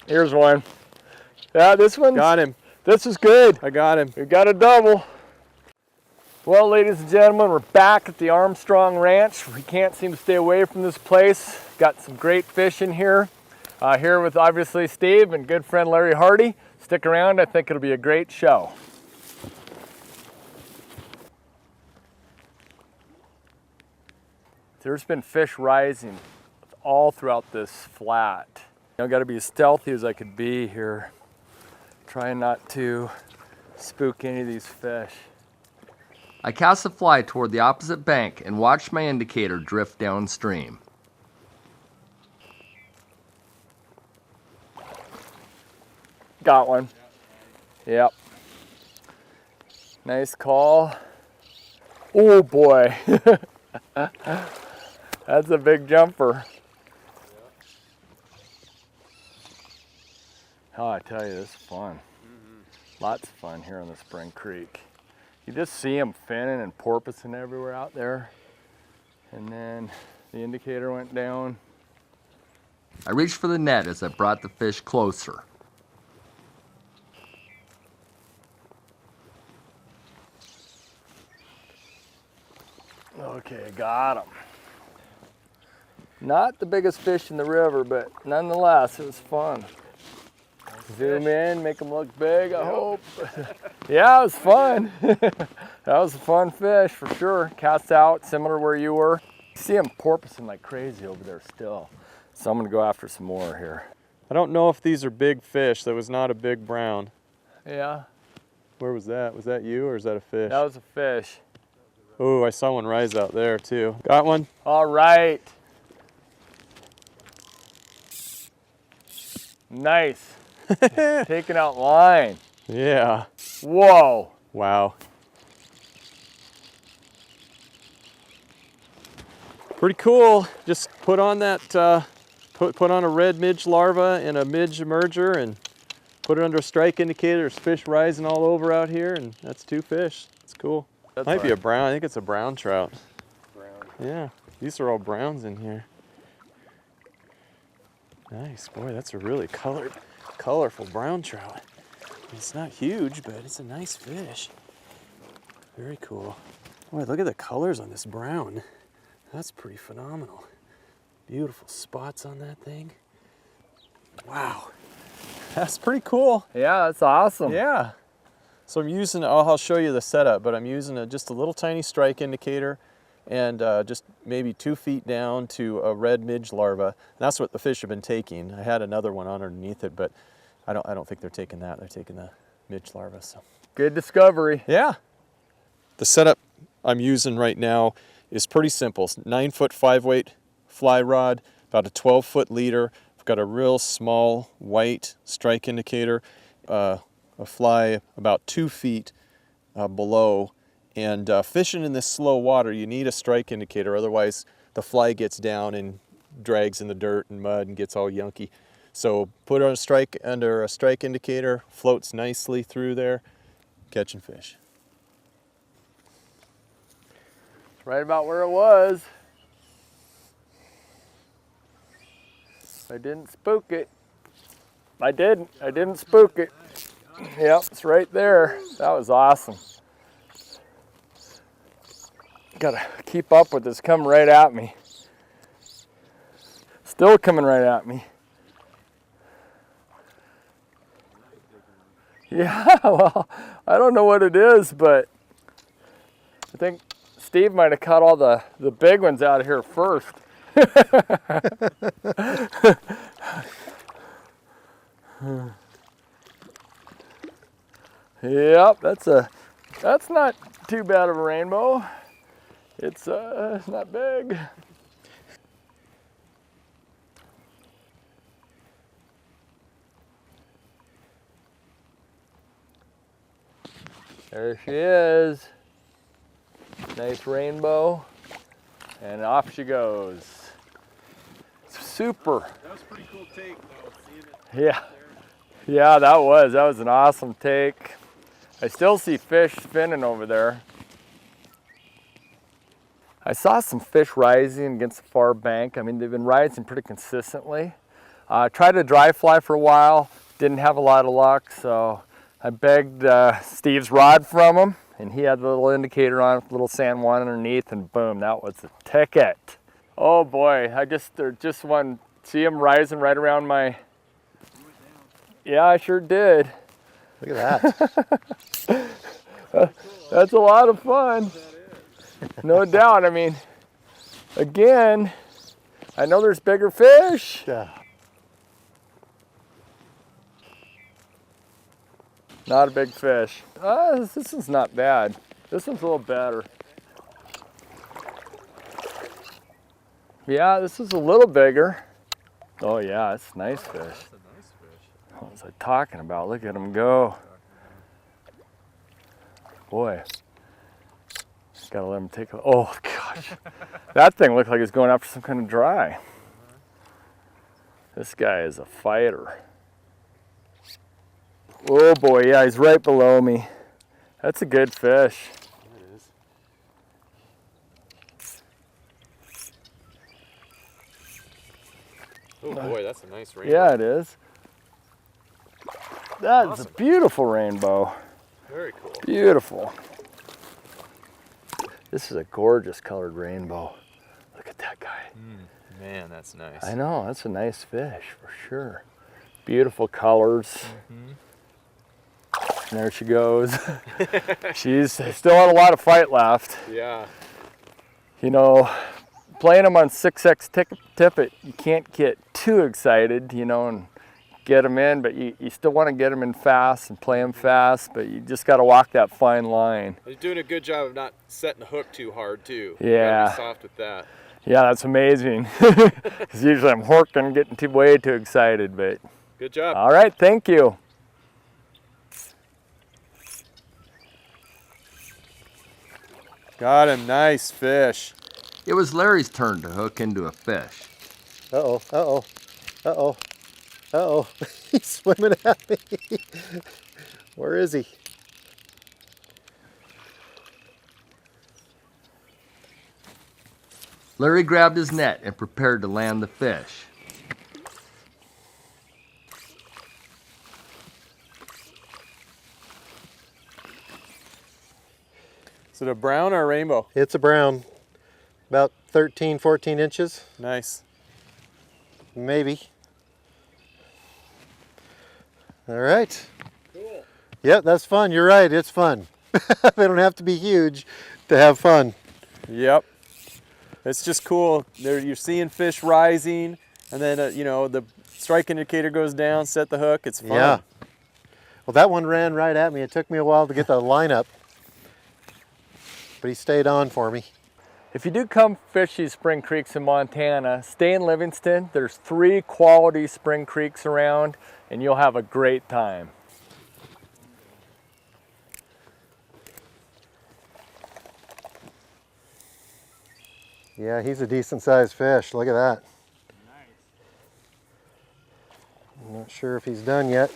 Here's one. Yeah, this one. Got him. This is good. I got him. We got a double. Well, ladies and gentlemen, we're back at the Armstrong Ranch. We can't seem to stay away from this place. Got some great fish in here. Here with obviously Steve and good friend Larry Hardy. Stick around, I think it'll be a great show. There's been fish rising all throughout this flat. I've got to be as stealthy as I could be here. Trying not to spook any of these fish. I cast the fly toward the opposite bank and watched my indicator drift downstream. Got one. Yep. Nice call. Oh boy. That's a big jumper. Oh, I tell you, this is fun. Lots of fun here on the Spring Creek. You just see them finning and porpoising everywhere out there. And then the indicator went down. I reached for the net as I brought the fish closer. Okay, got him. Not the biggest fish in the river, but nonetheless, it was fun. Zoom in, make them look big, I hope. Yeah, it was fun. That was a fun fish for sure. Cast out, similar where you were. You see them porpoising like crazy over there still. So I'm gonna go after some more here. I don't know if these are big fish. That was not a big brown. Yeah. Where was that? Was that you or is that a fish? That was a fish. Oh, I saw one rise out there too. Got one? All right. Nice. Taking out line. Yeah. Whoa. Wow. Pretty cool. Just put on that, put on a red midge larva and a midge emerger and put it under a strike indicator. There's fish rising all over out here, and that's 2 fish. It's cool. That's Might be right. a brown. I think it's a brown trout. Brown. Yeah, these are all browns in here. Nice, boy, that's a really colorful brown trout. It's not huge, but it's a nice fish. Very cool. Boy, look at the colors on this brown. That's pretty phenomenal. Beautiful spots on that thing. Wow, that's pretty cool. Yeah, that's awesome. Yeah. So I'm using, I'll show you the setup, but I'm using just a little tiny strike indicator and just maybe 2 feet down to a red midge larva. And that's what the fish have been taking. I had another one underneath it, but I don't think they're taking that. They're taking the midge larva. So Good discovery. yeah. The setup I'm using right now is pretty simple. 9-foot 5-weight fly rod, about a 12-foot leader. I've got a real small white strike indicator, a fly about 2 feet below. And fishing in this slow water, you need a strike indicator, otherwise the fly gets down and drags in the dirt and mud and gets all yunky. So put on a strike under a strike indicator, floats nicely through there, catching fish. It's right about where it was. I didn't spook it. I didn't spook it. Yep, it's right there. That was awesome. Gotta keep up with this, coming right at me. Still coming right at me. Yeah, well, I don't know what it is, but I think Steve might have caught all the big ones out of here first. Yep, that's not too bad of a rainbow. It's not big. There she is. Nice rainbow. And off she goes. Super. That was a pretty cool take, though. Seeing it Yeah. Yeah, that was an awesome take. I still see fish spinning over there. I saw some fish rising against the far bank. I mean, they've been rising pretty consistently. Tried to dry fly for a while, didn't have a lot of luck, so I begged Steve's rod from him, and he had the little indicator on it, little San Juan underneath, and boom, that was the ticket. Oh boy, there just one, see him rising right around my, yeah, I sure did. Look at that. That's a lot of fun. No doubt. I mean, again, I know there's bigger fish. Yeah. Not a big fish. This one's not bad. This one's a little better. Yeah, this is a little bigger. Oh yeah, it's a nice fish. That's a nice fish. What was I talking about? Look at him go. Boy. Gotta let him take a, oh gosh. That thing looked like it's going after some kind of dry. This guy is a fighter. Oh boy, yeah, he's right below me. That's a good fish. It is. Oh boy, that's a nice rainbow. Yeah, it is. That's Awesome. a beautiful rainbow. Very cool. Beautiful. This is a gorgeous colored rainbow. Look at that guy. Man, that's nice. I know, that's a nice fish for sure. Beautiful colors. And there she goes. She's still had a lot of fight left. Yeah. You know, playing them on 6X tippet, you can't get too excited, you know, and get them in, but you still want to get them in fast and play them fast, but you just got to walk that fine line. You're doing a good job of not setting the hook too hard, too. Yeah. You gotta be soft with that. Yeah, that's amazing. Because usually I'm horking, getting way too excited, but Good job. all right, thank you. Got a nice fish. It was Larry's turn to hook into a fish. Uh-oh, uh-oh, uh-oh, uh-oh. He's swimming at me. Where is he? Larry grabbed his net and prepared to land the fish. Is it a brown or a rainbow? It's a brown, about 13, 14 inches, Nice. maybe. All right. Cool. Yep, that's fun. You're right, it's fun. They don't have to be huge to have fun. Yep. It's just cool. There, you're seeing fish rising, and then you know, the strike indicator goes down. Set the hook. It's fun. Yeah. Well, that one ran right at me. It took me a while to get the line up, but he stayed on for me. If you do come fish these spring creeks in Montana, stay in Livingston. There's 3 quality spring creeks around, and you'll have a great time. Yeah, he's a decent sized fish. Look at that. I'm not sure if he's done yet.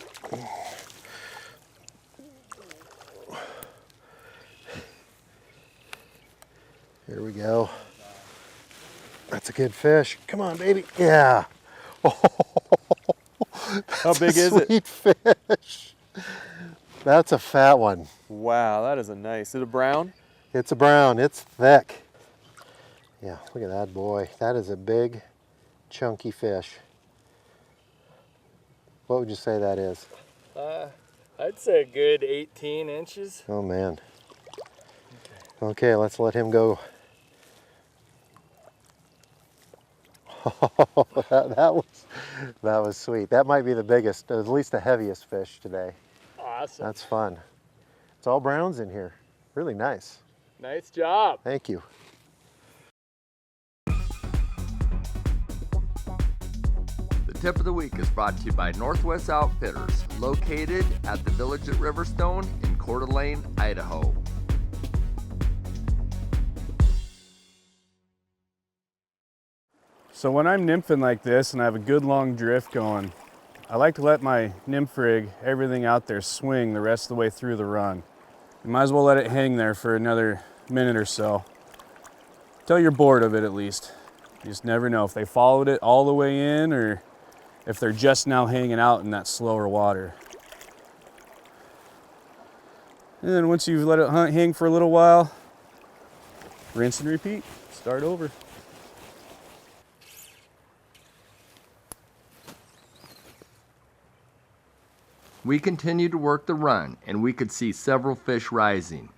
Here we go. That's a good fish. Come on, baby. Yeah. How big is it? Sweet fish. That's a fat one. Wow, that is a nice. Is it a brown? It's a brown. It's thick. Yeah, look at that boy. That is a big, chunky fish. What would you say that is? I'd say a good 18 inches. Oh man. Okay, let's let him go. that was sweet. That might be the biggest, at least the heaviest fish today. Awesome. That's fun. It's all browns in here. Really nice. Nice job. Thank you. The tip of the week is brought to you by Northwest Outfitters, located at the Village at Riverstone in Coeur d'Alene, Idaho. So when I'm nymphing like this and I have a good long drift going, I like to let my nymph rig, everything out there, swing the rest of the way through the run. You might as well let it hang there for another minute or so. Till you're bored of it at least. You just never know if they followed it all the way in or if they're just now hanging out in that slower water. And then once you've let it hang for a little while, rinse and repeat, start over. We continued to work the run, and we could see several fish rising.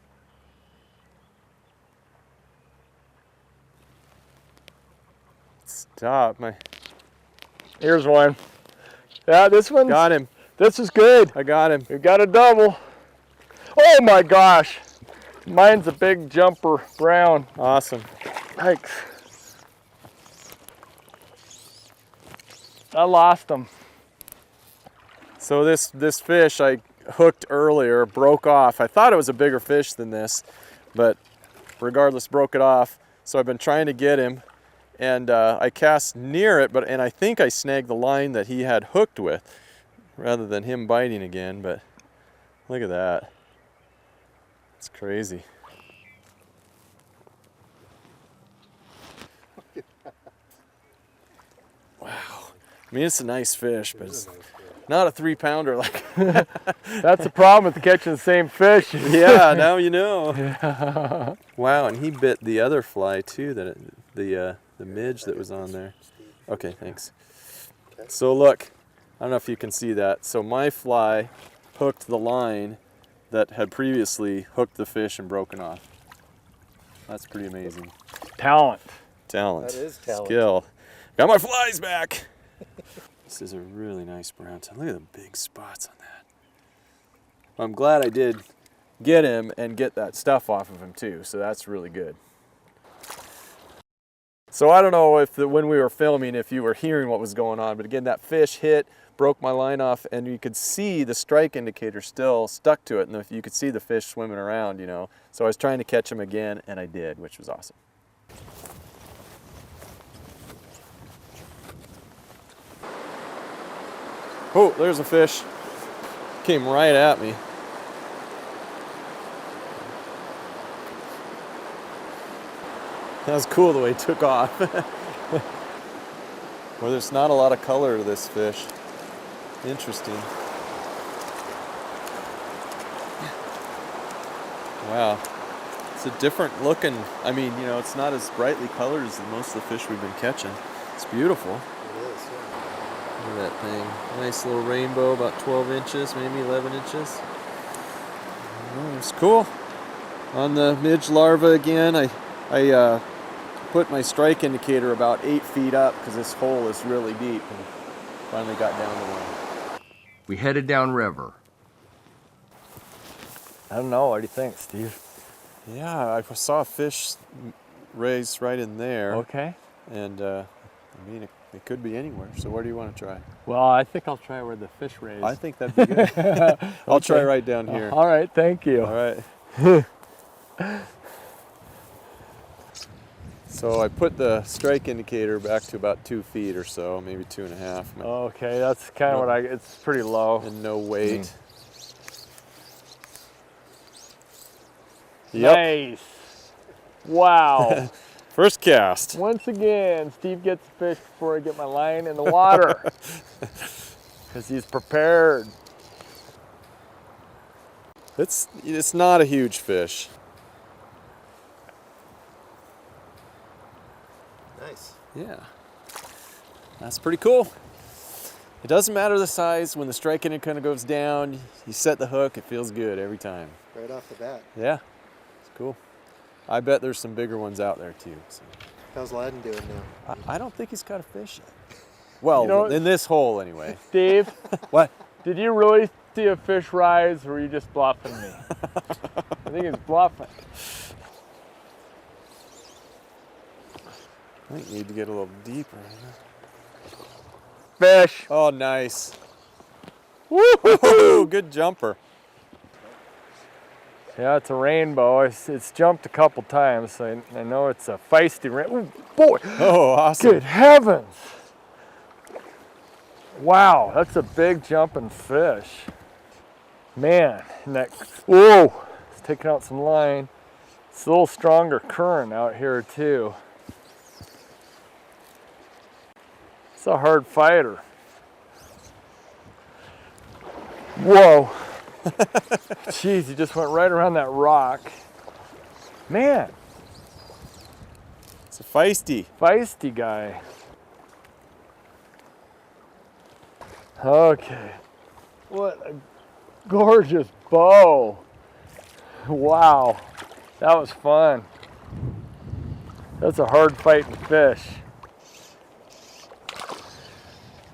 Stop. Here's one. Yeah, this one. Got him. This is good. I got him. We got a double. Oh my gosh. Mine's a big jumper brown. Awesome. Thanks. I lost him. So this fish I hooked earlier broke off. I thought it was a bigger fish than this, but regardless, broke it off. So I've been trying to get him, and I cast near it, and I think I snagged the line that he had hooked with, rather than him biting again. But look at that. It's crazy. Wow. I mean, it's a nice fish, but it's not a 3-pounder like. That's the problem with catching the same fish. Yeah, now you know. Yeah. Wow, and he bit the other fly too, the midge that was on there. Okay, thanks. So look, I don't know if you can see that. So my fly hooked the line that had previously hooked the fish and broken off. That's pretty amazing. Talent. Talent. That is talent. Skill. Got my flies back. This is a really nice brown tail. Look at the big spots on that. I'm glad I did get him and get that stuff off of him too, so that's really good. So I don't know if when we were filming, if you were hearing what was going on, but again, that fish hit, broke my line off, and you could see the strike indicator still stuck to it, and you could see the fish swimming around, you know. So I was trying to catch him again, and I did, which was awesome. Oh, there's a fish. Came right at me. That was cool the way it took off. Well, there's not a lot of color to this fish. Interesting. Wow. It's a different looking, I mean, you know, it's not as brightly colored as most of the fish we've been catching. It's beautiful. It is, yeah. Look at that thing. Nice little rainbow, about 12 inches, maybe 11 inches. Oh, it's cool. On the midge larva again, I put my strike indicator about 8 feet up because this hole is really deep, and finally got down to one. We headed downriver. I don't know. What do you think, Steve? Yeah, I saw a fish raised right in there. Okay. And I mean, it could be anywhere. So where do you want to try? Well, I think I'll try where the fish raised. I think that'd be good. I'll try right down here. All right, thank you. All right. So I put the strike indicator back to about 2 feet or so, maybe 2.5. Okay, that's kind of what it's pretty low. And no weight. Yep. Nice. Wow. First cast. Once again, Steve gets a fish before I get my line in the water. Because he's prepared. It's not a huge fish. Nice. Yeah. That's pretty cool. It doesn't matter the size. When the strike indicator kind of goes down, you set the hook, it feels good every time. Right off the bat. Yeah. It's cool. I bet there's some bigger ones out there too. So. How's Ladin doing now? I don't think he's got a fish yet. Well, You know, in this hole anyway. Steve, What? did you really see a fish rise, or were you just bluffing me? I think he's bluffing. I think you need to get a little deeper. Fish. Oh, nice. Woo-hoo! Good jumper. Yeah, it's a rainbow. It's jumped a couple times, so I know it's a feisty rainbow. Oh, boy. Oh, awesome. Good heavens. Wow, that's a big jumping fish. Man, and that, whoa, it's taking out some line. It's a little stronger current out here too. It's a hard fighter. Whoa. Jeez, he just went right around that rock. Man, It's a feisty. feisty guy. Okay. What a gorgeous bow. Wow. That was fun. That's a hard fighting fish.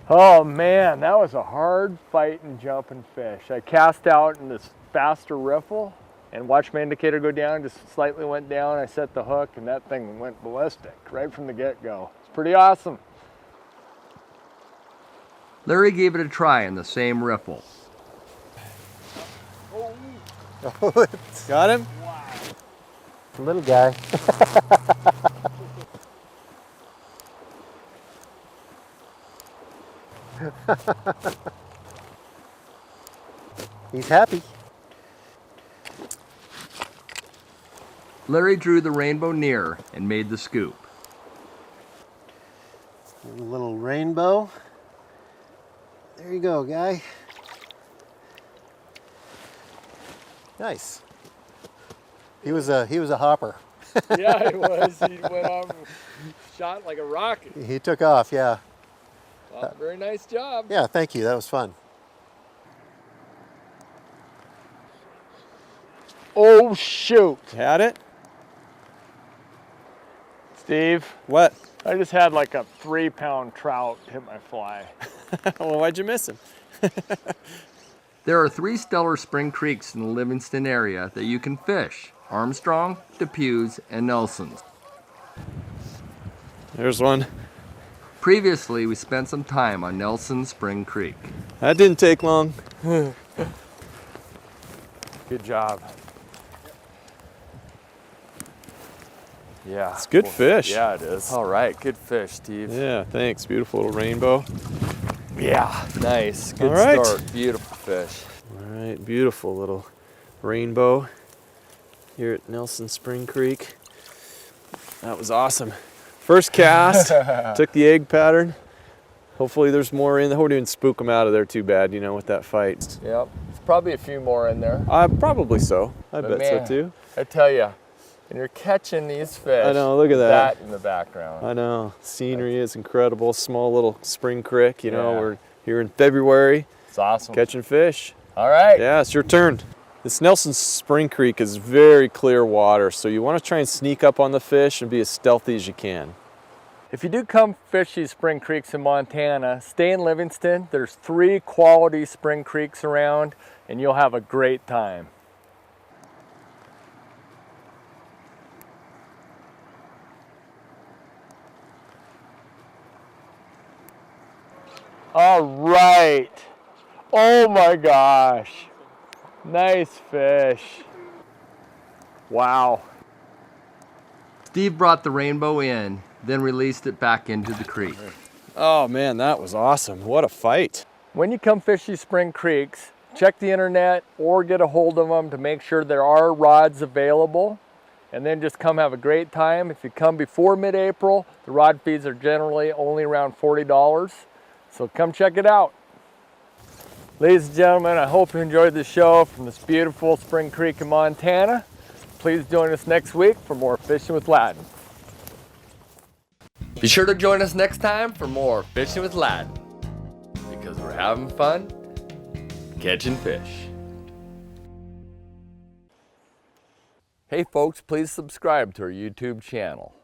Oh man, that was a hard fighting jumping fish. I cast out in this faster riffle and watched my indicator go down, just slightly went down. I set the hook and that thing went ballistic right from the get-go. It's pretty awesome. Larry gave it a try in the same riffle. Got him? Little guy. He's happy. Larry drew the rainbow near and made the scoop. A little rainbow. There you go, guy. Nice. He was a hopper. Yeah, he was. He went on, shot like a rocket. He took off, yeah. Well, very nice job. Yeah, thank you. That was fun. Oh shoot. Had it? Steve, What? I just had like a 3-pound trout hit my fly. Well, why'd you miss him? There are 3 stellar spring creeks in the Livingston area that you can fish: Armstrong, Depews, and Nelson's. There's one. Previously, we spent some time on Nelson Spring Creek. That didn't take long. Good job. Yeah. It's good fish. Yeah, it is. All right, good fish, Steve. Yeah, thanks. Beautiful little rainbow. Yeah, nice. Good All right. start. Beautiful fish. All right, beautiful little rainbow here at Nelson Spring Creek. That was awesome. First cast, took the egg pattern. Hopefully there's more in there. I wouldn't even spook them out of there too bad, you know, with that fight. Yep. There's probably a few more in there. Probably so. I But bet man, so too. I tell you, when you're catching these fish, I know, look at that. in the background. I know. Scenery is incredible. Small little spring creek, you know, Yeah. we're here in February It's awesome. catching fish. All right. Yeah, it's your turn. This Nelson Spring Creek is very clear water, so you want to try and sneak up on the fish and be as stealthy as you can. If you do come fish these spring creeks in Montana, stay in Livingston. There's 3 quality spring creeks around, and you'll have a great time. All right. Oh my gosh. Nice fish. Wow. Steve brought the rainbow in, then released it back into the creek. Oh man, that was awesome. What a fight. When you come fish these spring creeks, check the internet or get a hold of them to make sure there are rods available, and then just come have a great time. If you come before mid-April, the rod fees are generally only around $40, so come check it out. Ladies and gentlemen, I hope you enjoyed the show from this beautiful Spring Creek in Montana. Please join us next week for more Fishing with Ladin. Be sure to join us next time for more Fishing with Ladin, because we're having fun catching fish. Hey folks, please subscribe to our YouTube channel.